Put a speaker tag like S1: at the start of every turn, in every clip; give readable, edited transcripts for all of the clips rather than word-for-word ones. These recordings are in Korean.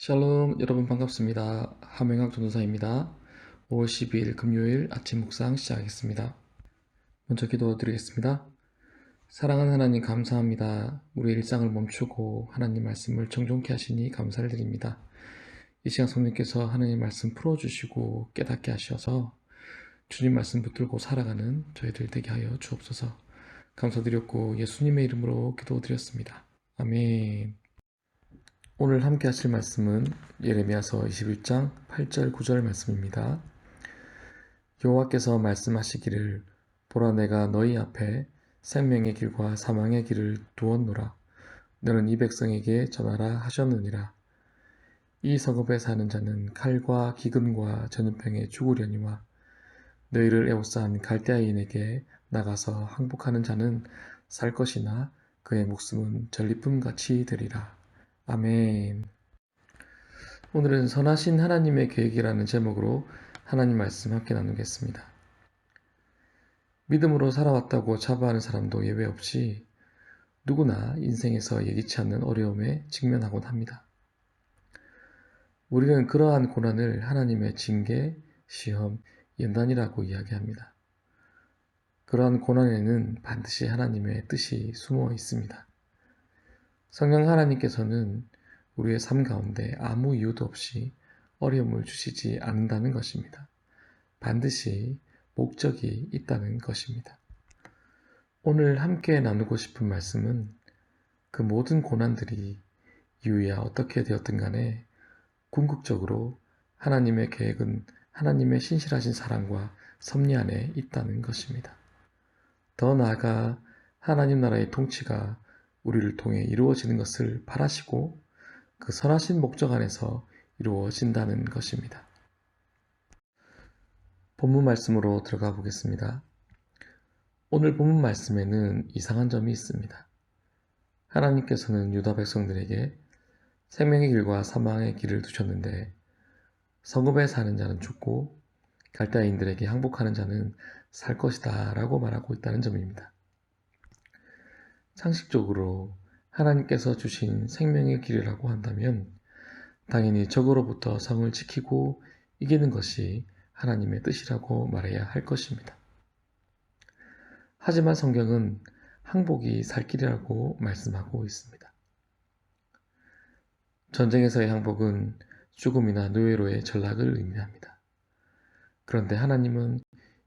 S1: 샬롬 여러분 반갑습니다. 함영학 전도사입니다. 5월 12일 금요일 아침 묵상 시작하겠습니다. 먼저 기도드리겠습니다. 사랑하는 하나님 감사합니다. 우리의 일상을 멈추고 하나님 말씀을 정종케 하시니 감사를 드립니다. 이 시간 성령께서 하나님 말씀 풀어주시고 깨닫게 하셔서 주님 말씀 붙들고 살아가는 저희들 되게 하여 주옵소서. 감사드렸고 예수님의 이름으로 기도드렸습니다. 아멘. 오늘 함께 하실 말씀은 예레미야서 21장 8절 9절 말씀입니다. 여호와께서 말씀하시기를 보라 내가 너희 앞에 생명의 길과 사망의 길을 두었노라. 너는 이 백성에게 전하라 하셨느니라. 이 성읍에 사는 자는 칼과 기근과 전염병에 죽으려니와 너희를 애워싼 갈대아인에게 나가서 항복하는 자는 살 것이나 그의 목숨은 전리품같이 되리라. 아멘. 오늘은 선하신 하나님의 계획이라는 제목으로 하나님 말씀 함께 나누겠습니다. 믿음으로 살아왔다고 자부하는 사람도 예외 없이 누구나 인생에서 예기치 않는 어려움에 직면하곤 합니다. 우리는 그러한 고난을 하나님의 징계, 시험, 연단이라고 이야기합니다. 그러한 고난에는 반드시 하나님의 뜻이 숨어 있습니다. 성령 하나님께서는 우리의 삶 가운데 아무 이유도 없이 어려움을 주시지 않는다는 것입니다. 반드시 목적이 있다는 것입니다. 오늘 함께 나누고 싶은 말씀은 그 모든 고난들이 이유야 어떻게 되었든 간에 궁극적으로 하나님의 계획은 하나님의 신실하신 사랑과 섭리 안에 있다는 것입니다. 더 나아가 하나님 나라의 통치가 우리를 통해 이루어지는 것을 바라시고 그 선하신 목적 안에서 이루어진다는 것입니다. 본문 말씀으로 들어가 보겠습니다. 오늘 본문 말씀에는 이상한 점이 있습니다. 하나님께서는 유다 백성들에게 생명의 길과 사망의 길을 두셨는데 성읍에 사는 자는 죽고 갈대아인들에게 항복하는 자는 살 것이다 라고 말하고 있다는 점입니다. 상식적으로 하나님께서 주신 생명의 길이라고 한다면 당연히 적으로부터 성을 지키고 이기는 것이 하나님의 뜻이라고 말해야 할 것입니다. 하지만 성경은 항복이 살 길이라고 말씀하고 있습니다. 전쟁에서의 항복은 죽음이나 노예로의 전락을 의미합니다. 그런데 하나님은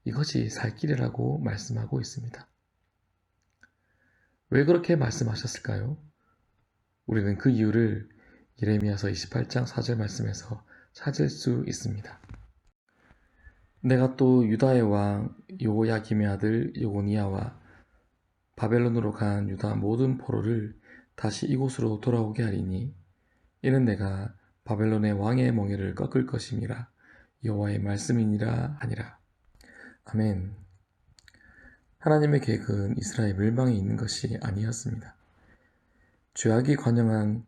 S1: 이것이 살 길이라고 말씀하고 있습니다. 왜 그렇게 말씀하셨을까요? 우리는 그 이유를 예레미야서 28장 4절 말씀에서 찾을 수 있습니다. 내가 또 유다의 왕 여호야김의 아들 여고니아와 바벨론으로 간 유다 모든 포로를 다시 이곳으로 돌아오게 하리니 이는 내가 바벨론의 왕의 멍에를 꺾을 것임이라 여호와의 말씀이니라 하니라. 아멘. 하나님의 계획은 이스라엘 멸망에 있는 것이 아니었습니다. 죄악이 관영한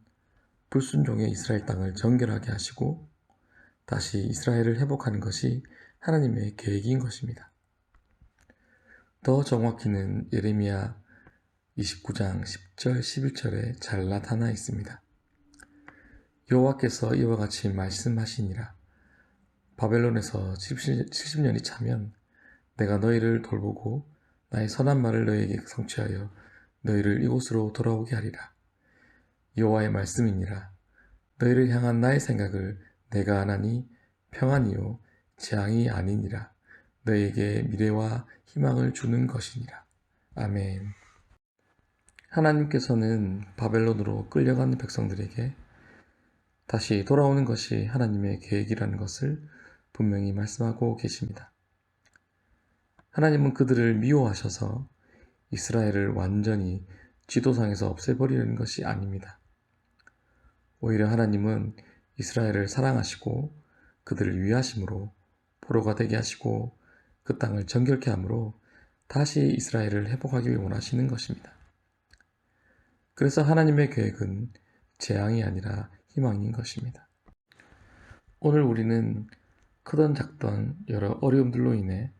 S1: 불순종의 이스라엘 땅을 정결하게 하시고 다시 이스라엘을 회복하는 것이 하나님의 계획인 것입니다. 더 정확히는 예레미야 29장 10절 11절에 잘 나타나 있습니다. 여호와께서 이와 같이 말씀하시니라. 바벨론에서 70년이 차면 내가 너희를 돌보고 나의 선한 말을 너희에게 성취하여 너희를 이곳으로 돌아오게 하리라. 여호와의 말씀이니라. 너희를 향한 나의 생각을 내가 아나니 평안이요 재앙이 아니니라. 너희에게 미래와 희망을 주는 것이니라. 아멘. 하나님께서는 바벨론으로 끌려가는 백성들에게 다시 돌아오는 것이 하나님의 계획이라는 것을 분명히 말씀하고 계십니다. 하나님은 그들을 미워하셔서 이스라엘을 완전히 지도상에서 없애버리려는 것이 아닙니다. 오히려 하나님은 이스라엘을 사랑하시고 그들을 위하심으로 포로가 되게 하시고 그 땅을 정결케 함으로 다시 이스라엘을 회복하기를 원하시는 것입니다. 그래서 하나님의 계획은 재앙이 아니라 희망인 것입니다. 오늘 우리는 크던 작던 여러 어려움들로 인해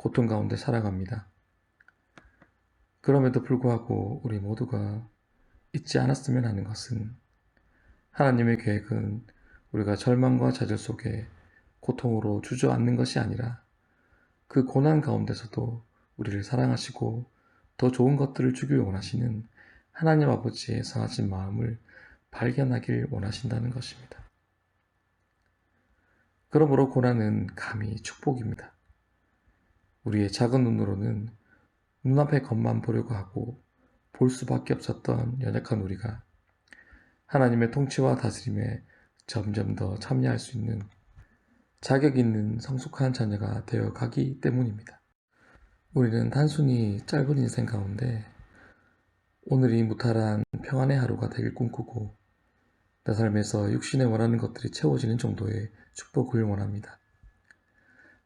S1: 고통 가운데 살아갑니다. 그럼에도 불구하고 우리 모두가 잊지 않았으면 하는 것은 하나님의 계획은 우리가 절망과 좌절 속에 고통으로 주저앉는 것이 아니라 그 고난 가운데서도 우리를 사랑하시고 더 좋은 것들을 주길 원하시는 하나님 아버지의 선하신 마음을 발견하길 원하신다는 것입니다. 그러므로 고난은 감히 축복입니다. 우리의 작은 눈으로는 눈앞의 것만 보려고 하고 볼 수밖에 없었던 연약한 우리가 하나님의 통치와 다스림에 점점 더 참여할 수 있는 자격 있는 성숙한 자녀가 되어 가기 때문입니다. 우리는 단순히 짧은 인생 가운데 오늘이 무탈한 평안의 하루가 되길 꿈꾸고 내 삶에서 육신에 원하는 것들이 채워지는 정도의 축복을 원합니다.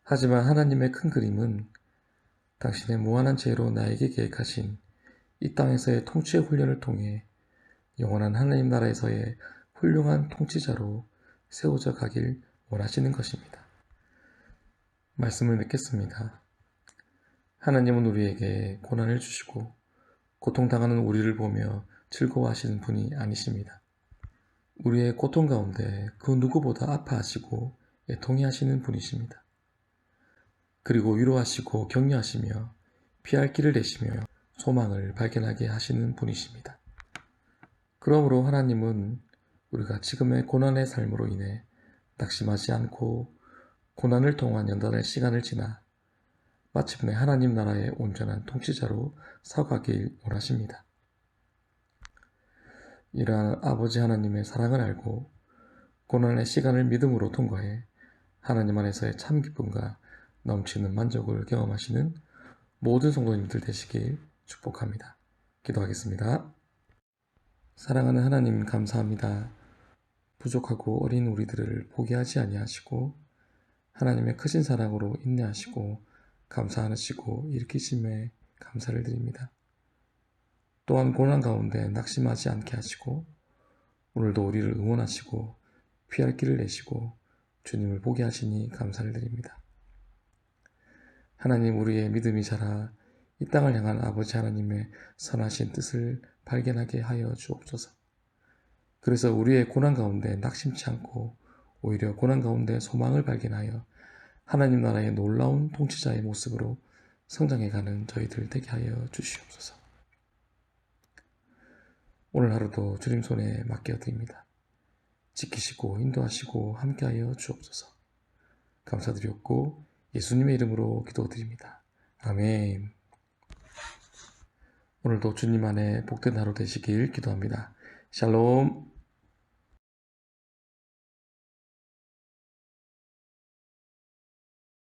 S1: 하지만 하나님의 큰 그림은 당신의 무한한 지혜로 나에게 계획하신 이 땅에서의 통치의 훈련을 통해 영원한 하나님 나라에서의 훌륭한 통치자로 세워져 가길 원하시는 것입니다. 말씀을 맺겠습니다. 하나님은 우리에게 고난을 주시고 고통당하는 우리를 보며 즐거워하시는 분이 아니십니다. 우리의 고통 가운데 그 누구보다 아파하시고 애통해하시는 분이십니다. 그리고 위로하시고 격려하시며 피할 길을 내시며 소망을 발견하게 하시는 분이십니다. 그러므로 하나님은 우리가 지금의 고난의 삶으로 인해 낙심하지 않고 고난을 통한 연단의 시간을 지나 마침내 하나님 나라의 온전한 통치자로 서가길 원하십니다. 이러한 아버지 하나님의 사랑을 알고 고난의 시간을 믿음으로 통과해 하나님 안에서의 참 기쁨과 넘치는 만족을 경험하시는 모든 성도님들 되시길 축복합니다. 기도하겠습니다. 사랑하는 하나님 감사합니다. 부족하고 어린 우리들을 포기하지 아니하시고 하나님의 크신 사랑으로 인내하시고 감사하시고 일으키심에 감사를 드립니다. 또한 고난 가운데 낙심하지 않게 하시고 오늘도 우리를 응원하시고 피할 길을 내시고 주님을 보게 하시니 감사를 드립니다. 하나님, 우리의 믿음이 자라 이 땅을 향한 아버지 하나님의 선하신 뜻을 발견하게 하여 주옵소서. 그래서 우리의 고난 가운데 낙심치 않고 오히려 고난 가운데 소망을 발견하여 하나님 나라의 놀라운 통치자의 모습으로 성장해가는 저희들 되게 하여 주시옵소서. 오늘 하루도 주님 손에 맡겨드립니다. 지키시고 인도하시고 함께하여 주옵소서. 감사드렸고 예수님의 이름으로 기도드립니다. 아멘. 오늘도 주님 안에 복된 하루 되시길 기도합니다. 샬롬.